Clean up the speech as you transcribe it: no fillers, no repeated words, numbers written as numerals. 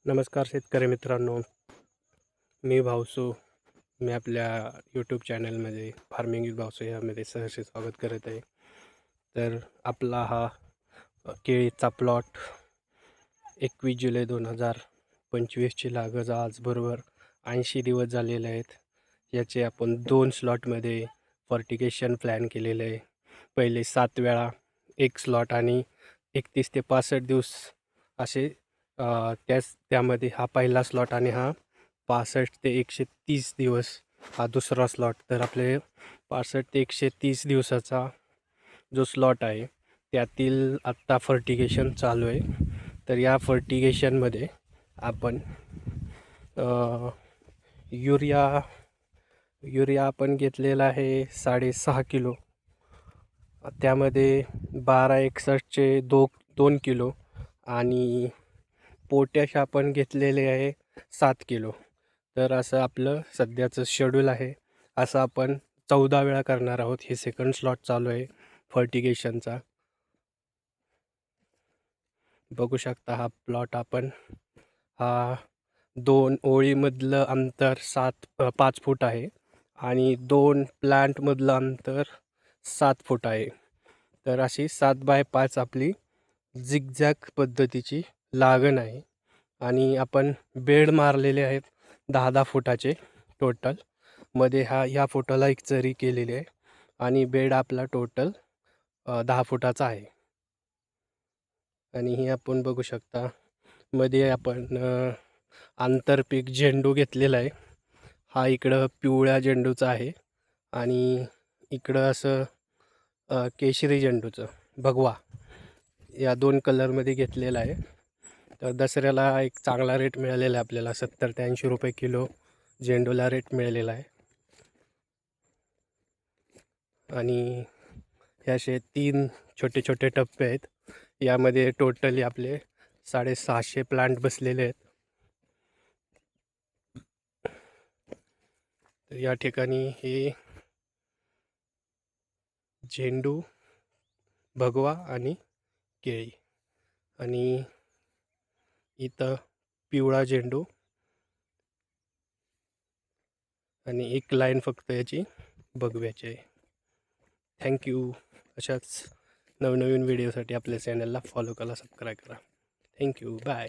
नमस्कार शेतकरी मित्रांनो, मी भावसू. मी आपल्या यूट्यूब चॅनलमध्ये फार्मिंग विथ भावसू यामध्ये सहर्ष स्वागत करत आहे. तर आपला हा केळीचा प्लॉट 21 जुलै 2025ची लागवड आज बरोबर 80 दिवस झालेले आहेत. याचे आपण 2 स्लॉटमध्ये फर्टिगेशन प्लॅन केलेले आहे. पहिले 7 वेळा 1 स्लॉट आणि 31 ते 65 दिवस असे त्यामध्ये हा पहिला स्लॉट आणि हा 65 ते 130 दिवस हा दुसरा स्लॉट. तर आपले 65 ते 130 दिवसाचा जो स्लॉट आहे त्यातील आत्ता फर्टिगेशन चालू आहे. तर या फर्टिगेशनमध्ये आपण युरिया आपण घेतलेला आहे 6.5 किलो. त्यामध्ये 1261चे 2 किलो आणि पोटॅश आपण घेतलेले आहे 7 किलो. तर असं आपलं सध्याचं शेड्यूल आहे. असं आपण 14 वेळा करणार आहोत. हे सेकंड स्लॉट चालू आहे फर्टिगेशनचा. बघू शकता हा प्लॉट आपण. हा 2 ओळीमधलं अंतर 5 फूट आहे आणि 2 प्लांटमधलं अंतर 7 फूट आहे. तर अशी 7 बाय 5 आपली झिगझॅग पद्धतीची लागण आहे. आणि आपण बेड मारलेले आहेत 10-10 फुटाचे टोटल. मध्ये ह्या फुटाला एक चरी केलेली आहे आणि बेड आपला टोटल 10 फुटाचा आहे. आणि हे आपण बघू शकता मध्ये आपण आंतरपीक झेंडू घेतलेला आहे. हा इकडं पिवळ्या झेंडूचा आहे आणि इकडं असं केशरी झेंडूचं भगवा या 2 कलरमध्ये घेतलेला आहे. तर दसऱ्याला एक चांगला रेट मिळालेला आहे आपल्याला. 70 ते 80 रुपये किलो झेंडूला रेट मिळालेला आहे. आणि हे असे 3 छोटे छोटे टप्पे आहेत. यामध्ये टोटली आपले 650 प्लांट बसलेले आहेत. तर या ठिकाणी हे झेंडू, भगवा आणि केळी आणि इथं पिवळा झेंडू आणि एक लाईन फक्त याची भगव्याची आहे. थँक्यू. अशाच नवनवीन व्हिडिओसाठी आपल्या चॅनलला फॉलो करा, सबस्क्राईब करा. थँक्यू. बाय.